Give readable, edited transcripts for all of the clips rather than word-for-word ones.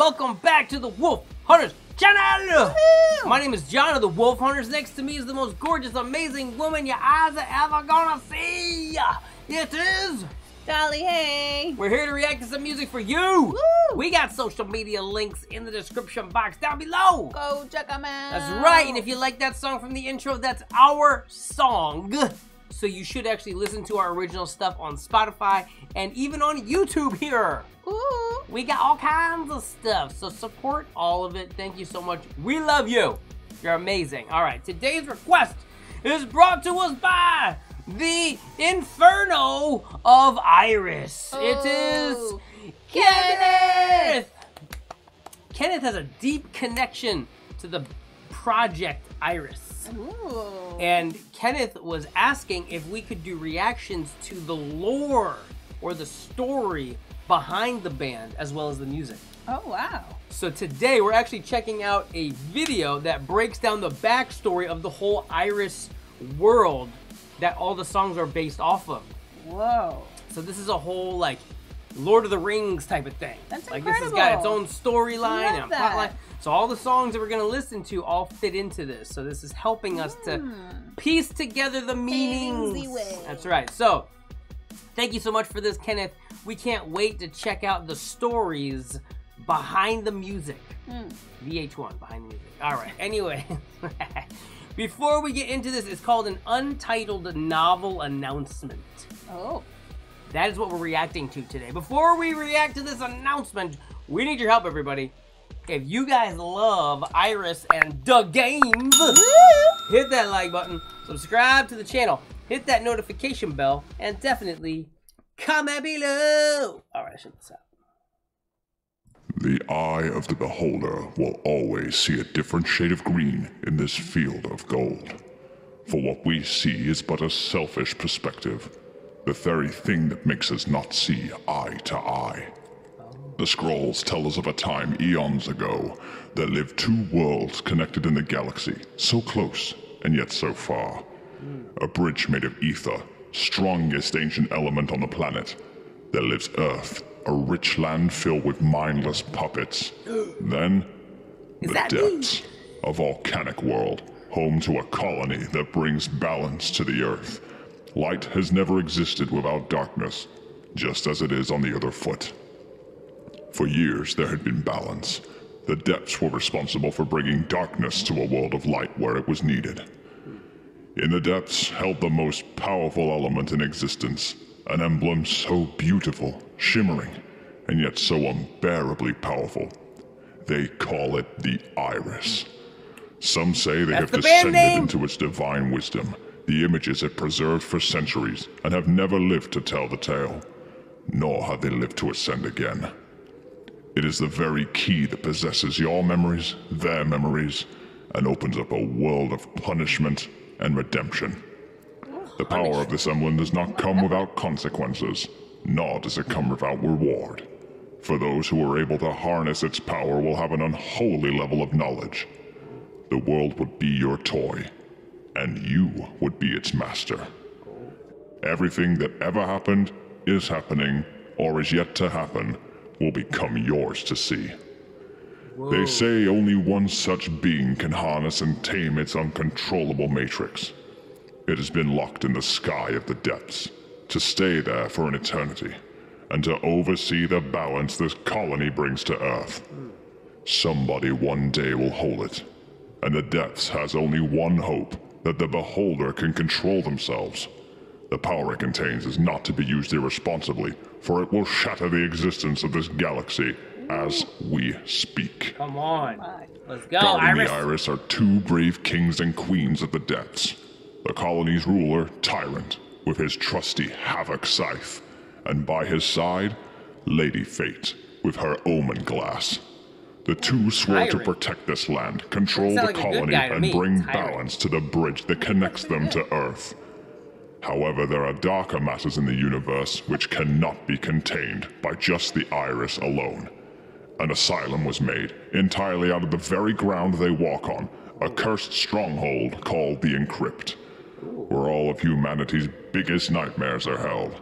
welcome back to the Wolf HunterZ channel! Woo-hoo! My name is Jon of the Wolf HunterZ. Next to me is the most gorgeous, amazing woman your eyes are ever gonna see! It is... Dolly, hey! We're here to react to some music for you! Woo! We got social media links in the description box down below! Go check them out! That's right, and if you like that song from the intro, that's our song. So you should actually listen to our original stuff on Spotify and even on YouTube here. Ooh. We got all kinds of stuff, so support all of it. Thank you so much. We love you. You're amazing. All right, today's request is brought to us by the Inferno of Iris. Ooh. It is Kenneth. Kenneth has a deep connection to the Project Iris. Ooh. And Kenneth was asking if we could do reactions to the lore or the story behind the band as well as the music. Oh, wow. So today we're actually checking out a video that breaks down the backstory of the whole Iris world that all the songs are based off of. Whoa. So this is a whole like Lord of the Rings type of thing. That's like incredible. This has got its own storyline and that. plotline. So all the songs that we're gonna listen to all fit into this. So this is helping us to piece together the meanings. That's right. So thank you so much for this, Kenneth. We can't wait to check out the stories behind the music. VH1 behind the music. All right. Anyway, before we get into this, it's called an Untitled novel announcement. Oh. That is what we're reacting to today. Before we react to this announcement, we need your help, everybody. If you guys love Iris and DAGAMES, hit that like button, subscribe to the channel, hit that notification bell, and definitely comment below. All right, shut this out. The eye of the beholder will always see a different shade of green in this field of gold. For what we see is but a selfish perspective, the very thing that makes us not see eye to eye. The scrolls tell us of a time eons ago that lived two worlds connected in the galaxy, so close and yet so far. A bridge made of ether, strongest ancient element on the planet. There lives Earth, a rich land filled with mindless puppets. Then, the depths, a volcanic world, home to a colony that brings balance to the Earth. Light has never existed without darkness, just as it is on the other foot. For years there had been balance. The depths were responsible for bringing darkness to a world of light where it was needed. In the depths held the most powerful element in existence, an emblem so beautiful, shimmering, and yet so unbearably powerful. They call it the Iris. Some say they have descended into its divine wisdom, the images it preserved for centuries, and have never lived to tell the tale, nor have they lived to ascend again. It is the very key that possesses your memories, their memories, and opens up a world of punishment and redemption. The power of this emblem does not come without consequences, nor does it come without reward. For those who are able to harness its power will have an unholy level of knowledge. The world would be your toy, and you would be its master. Everything that ever happened, is happening, or is yet to happen, will become yours to see. Whoa. They say only one such being can harness and tame its uncontrollable matrix. It has been locked in the sky of the depths, to stay there for an eternity, and to oversee the balance this colony brings to Earth. Somebody one day will hold it, and the depths has only one hope, that the beholder can control themselves. The power it contains is not to be used irresponsibly, for it will shatter the existence of this galaxy as we speak. Come on. Let's go, Guarding Iris. the Iris are two brave kings and queens of the depths. The colony's ruler, Tyrant, with his trusty Havoc scythe, and by his side, Lady Fate, with her Omen glass. The two swore to protect this land, control the colony, and bring balance to the bridge that connects them to Earth. However, there are darker matters in the universe which cannot be contained by just the Iris alone. An asylum was made, entirely out of the very ground they walk on, a cursed stronghold called the Encrypt, where all of humanity's biggest nightmares are held.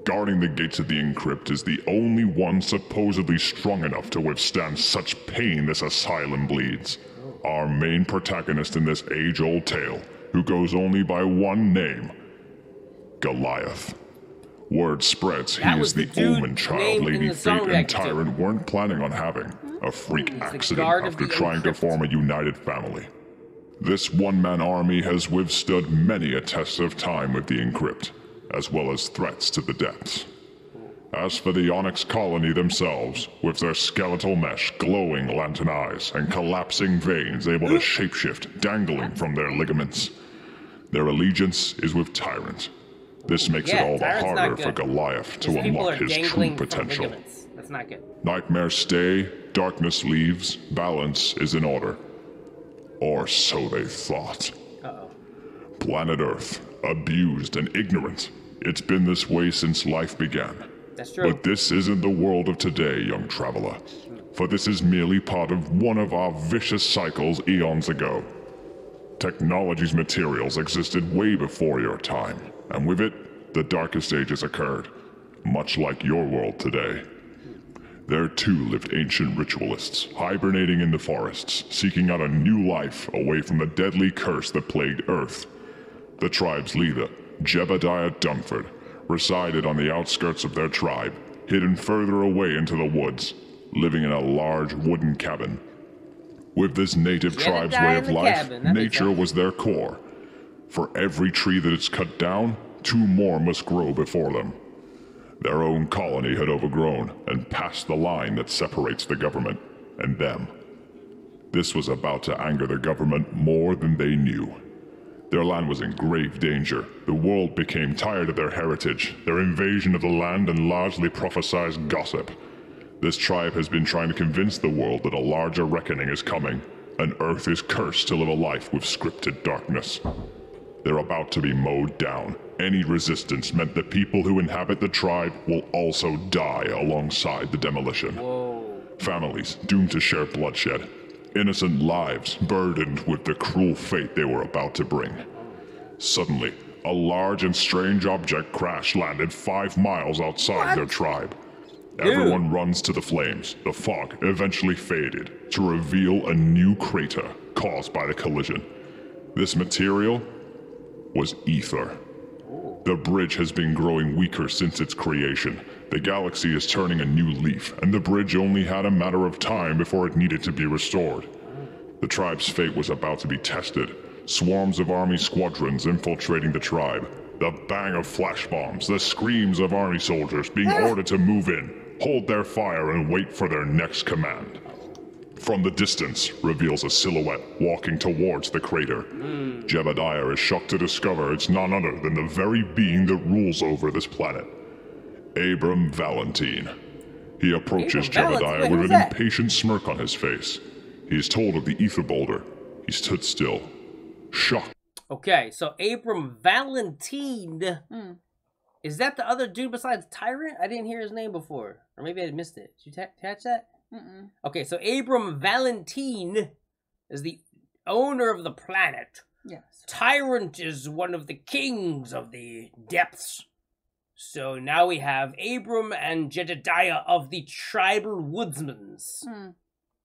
Guarding the gates of the Encrypt is the only one supposedly strong enough to withstand such pain this asylum bleeds. Our main protagonist in this age-old tale, who goes only by one name, Goliath. Word spreads he is the Omen child Lady Fate and Tyrant weren't planning on having. A freak accident after trying to form a united family. This one-man army has withstood many a test of time with the Encrypt, as well as threats to the depths. As for the Onyx colony themselves, with their skeletal mesh, glowing lantern eyes, and collapsing veins able to shapeshift dangling from their ligaments, their allegiance is with Tyrant. This makes it all the harder for Goliath to unlock his true potential. That's not good. Nightmares stay, darkness leaves, balance is in order. Or so they thought. Uh-oh. Planet Earth, abused and ignorant. It's been this way since life began. That's true. But this isn't the world of today, young traveler. For this is merely part of one of our vicious cycles eons ago. Technology's materials existed way before your time, and with it, the darkest ages occurred, much like your world today. There too lived ancient ritualists, hibernating in the forests, seeking out a new life away from the deadly curse that plagued Earth. The tribe's leader, Jebediah Dunford, resided on the outskirts of their tribe, hidden further away into the woods, living in a large wooden cabin. With this native tribe's way of life, nature was their core. For every tree that is cut down, 2 more must grow before them. Their own colony had overgrown and passed the line that separates the government and them. This was about to anger the government more than they knew. Their land was in grave danger. The world became tired of their heritage, their invasion of the land, and largely prophesized gossip. This tribe has been trying to convince the world that a larger reckoning is coming, and Earth is cursed to live a life with scripted darkness. They're about to be mowed down. Any resistance meant the people who inhabit the tribe will also die alongside the demolition. Whoa. Families doomed to share bloodshed. Innocent lives burdened with the cruel fate they were about to bring. Suddenly, a large and strange object crash-landed 5 miles outside their tribe. Everyone runs to the flames. The fog eventually faded to reveal a new crater caused by the collision. This material was ether. The bridge has been growing weaker since its creation. The galaxy is turning a new leaf, and the bridge only had a matter of time before it needed to be restored. The tribe's fate was about to be tested. Swarms of army squadrons infiltrating the tribe. The bang of flash bombs, the screams of army soldiers being ordered to move in, hold their fire, and wait for their next command. From the distance, reveals a silhouette walking towards the crater. Jebediah is shocked to discover it's none other than the very being that rules over this planet. Abram Valentine. He approaches Jebediah with an impatient smirk on his face. He is told of the ether boulder. He stood still, shocked. Okay, so Abram Valentine. Is that the other dude besides Tyrant? I didn't hear his name before. Or maybe I missed it. Did you catch that? Okay, so Abram Valentine is the owner of the planet. Yes. Tyrant is one of the kings of the depths. So now we have Abram and Jedediah of the tribal woodsmans,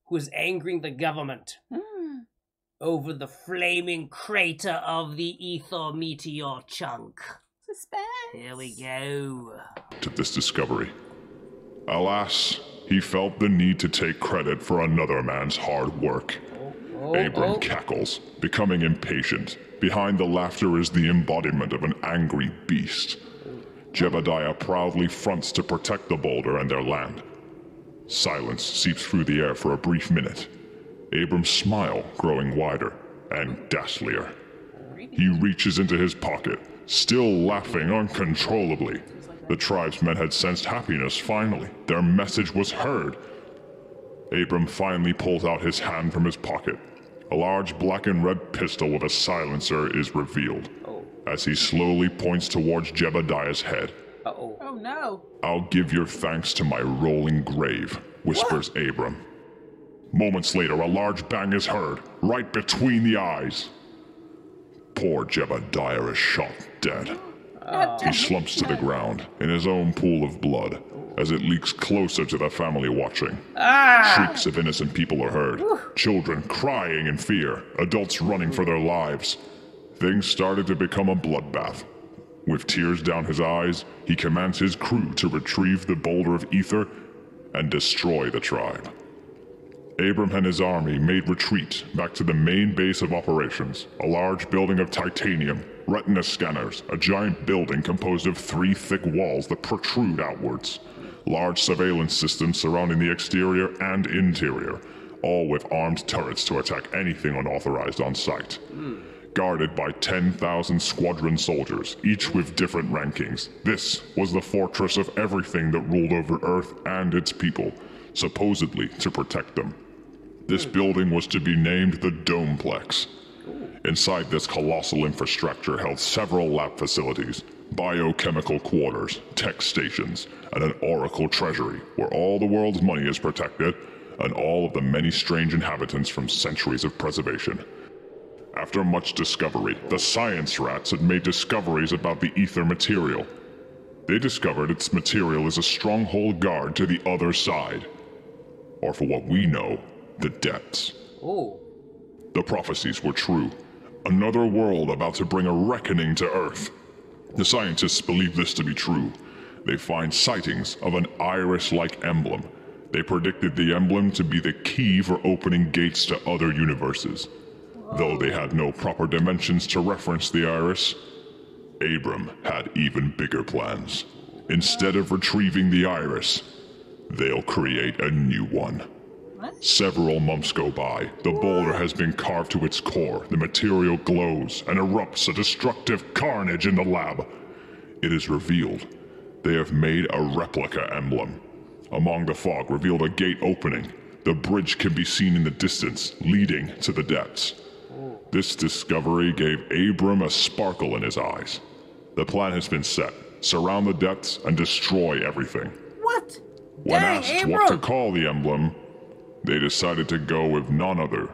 who is angering the government over the flaming crater of the ether meteor chunk. Suspense. Here we go. To this discovery. Alas, he felt the need to take credit for another man's hard work. Abram cackles, becoming impatient. Behind the laughter is the embodiment of an angry beast. Jebediah proudly fronts to protect the boulder and their land. Silence seeps through the air for a brief minute. Abram's smile growing wider and ghastlier. He reaches into his pocket, still laughing uncontrollably. The tribesmen had sensed happiness finally. Their message was heard. Abram finally pulls out his hand from his pocket. A large black and red pistol with a silencer is revealed. As he slowly points towards Jebediah's head. Oh no. I'll give your thanks to my rolling grave, whispers Abram. Moments later, a large bang is heard, right between the eyes. Poor Jebediah is shot dead. He slumps to the ground in his own pool of blood as it leaks closer to the family watching. Shrieks of innocent people are heard, children crying in fear, adults running for their lives. Things started to become a bloodbath. With tears down his eyes, he commands his crew to retrieve the boulder of ether and destroy the tribe. Abram and his army made retreat back to the main base of operations, a large building of titanium, retina scanners, a giant building composed of 3 thick walls that protrude outwards, large surveillance systems surrounding the exterior and interior, all with armed turrets to attack anything unauthorized on sight. Guarded by 10,000 squadron soldiers, each with different rankings, this was the fortress of everything that ruled over Earth and its people, supposedly to protect them. This building was to be named the Domeplex. Inside this colossal infrastructure held several lab facilities, biochemical quarters, tech stations, and an oracle treasury where all the world's money is protected, and all of the many strange inhabitants from centuries of preservation. After much discovery, the science rats had made discoveries about the ether material. They discovered its material is a stronghold guard to the other side. Or for what we know, the depths. The prophecies were true. Another world about to bring a reckoning to Earth. The scientists believe this to be true. They find sightings of an iris-like emblem. They predicted the emblem to be the key for opening gates to other universes. Though they had no proper dimensions to reference the iris, Abram had even bigger plans. Instead of retrieving the iris, they'll create a new one. Several months go by. The boulder has been carved to its core. The material glows and erupts a destructive carnage in the lab. It is revealed they have made a replica emblem. Among the fog revealed a gate opening. The bridge can be seen in the distance, leading to the depths. This discovery gave Abram a sparkle in his eyes. The plan has been set. Surround the depths and destroy everything. What? When asked what to call the emblem, they decided to go with none other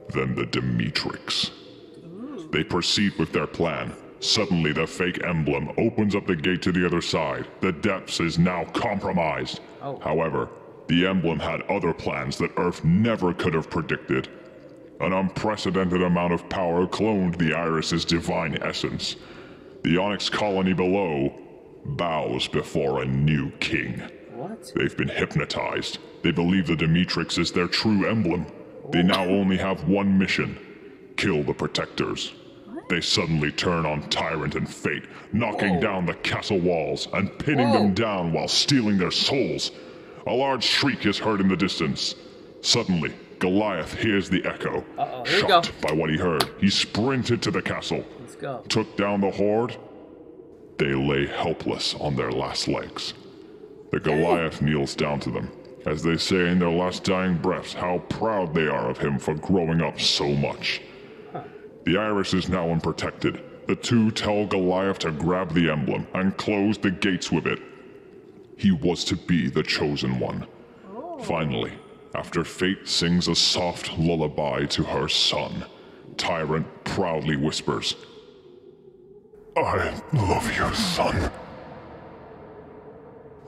than the Demetrix. They proceed with their plan. Suddenly, the fake emblem opens up the gate to the other side. The depths is now compromised. However, the emblem had other plans that Earth never could have predicted. An unprecedented amount of power cloned the Iris's divine essence. The Onyx colony below bows before a new king. What? They've been hypnotized. They believe the Demetrix is their true emblem. They now only have one mission: kill the Protectors. They suddenly turn on Tyrant and Fate, knocking down the castle walls and pinning them down while stealing their souls. A large shriek is heard in the distance. Suddenly, Goliath hears the echo. Shocked by what he heard, he sprinted to the castle. Let's go. Took down the horde. They lay helpless on their last legs. The Goliath kneels down to them, as they say in their last dying breaths how proud they are of him for growing up so much. The Iris is now unprotected. The two tell Goliath to grab the emblem and close the gates with it. He was to be the chosen one. Finally, after Fate sings a soft lullaby to her son, Tyrant proudly whispers, "I love you, son."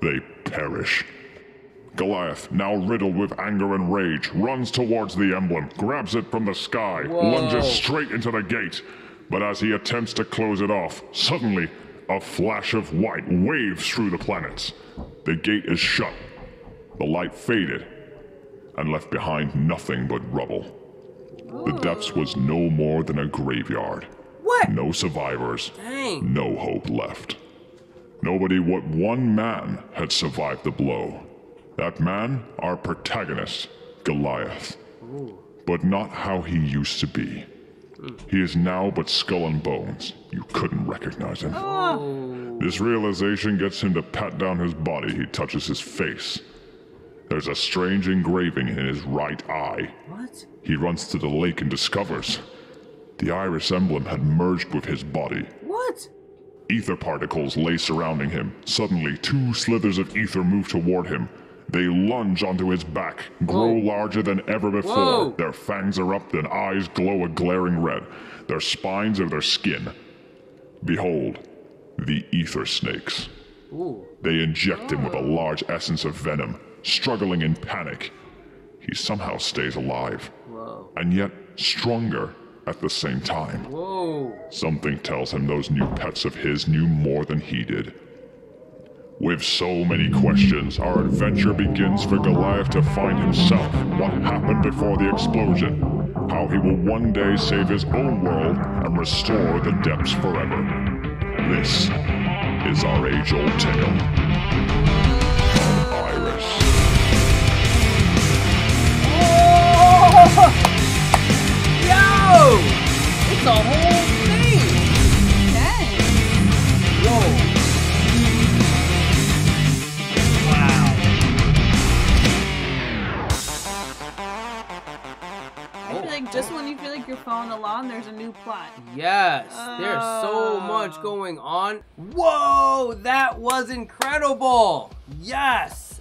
They perish. Goliath, now riddled with anger and rage, runs towards the emblem, grabs it from the sky, lunges straight into the gate. But as he attempts to close it off, suddenly, a flash of white waves through the planets. The gate is shut. The light faded, and left behind nothing but rubble. The depths was no more than a graveyard. What? No survivors. Dang. No hope left. Nobody but one man had survived the blow. That man, our protagonist, Goliath. But not how he used to be. He is now but skull and bones. You couldn't recognize him. This realization gets him to pat down his body. He touches his face. There's a strange engraving in his right eye. What? He runs to the lake and discovers the iris emblem had merged with his body. What? Ether particles lay surrounding him. Suddenly, two slithers of ether move toward him. They lunge onto his back, grow larger than ever before. Their fangs erupt and eyes glow a glaring red. Their spines are their skin. Behold, the ether snakes. Ooh. They inject him with a large essence of venom, struggling in panic. He somehow stays alive, and yet stronger at the same time. Whoa. Something tells him those new pets of his knew more than he did. With so many questions, our adventure begins for Goliath to find himself what happened before the explosion, how he will one day save his own world and restore the depths forever. This is our age-old tale of Iris. Whoa! Yo! It's a whole thing! Dang. Whoa! Just when you feel like you're following along, there's a new plot. Yes, there's so much going on. Whoa, that was incredible. Yes.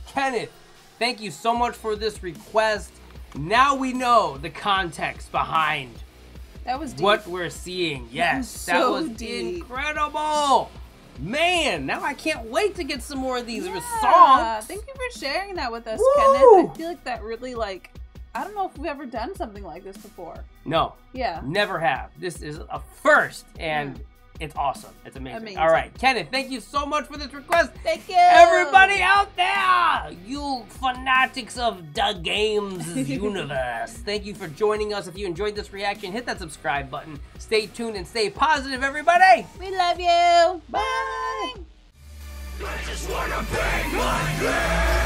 Kenneth, thank you so much for this request. Now we know the context behind that was deep. What we're seeing. Yes, that was deep. Incredible. Man, now I can't wait to get some more of these songs. Thank you for sharing that with us, Woo! Kenneth. I feel like that really, I don't know if we've ever done something like this before. No. Yeah. Never have. This is a first, and it's awesome. It's amazing. All right, Kenneth, thank you so much for this request. Thank you. Everybody out there, you fanatics of DAGAMES universe, thank you for joining us. If you enjoyed this reaction, hit that subscribe button. Stay tuned and stay positive, everybody. We love you. Bye. I just wanna bang my head.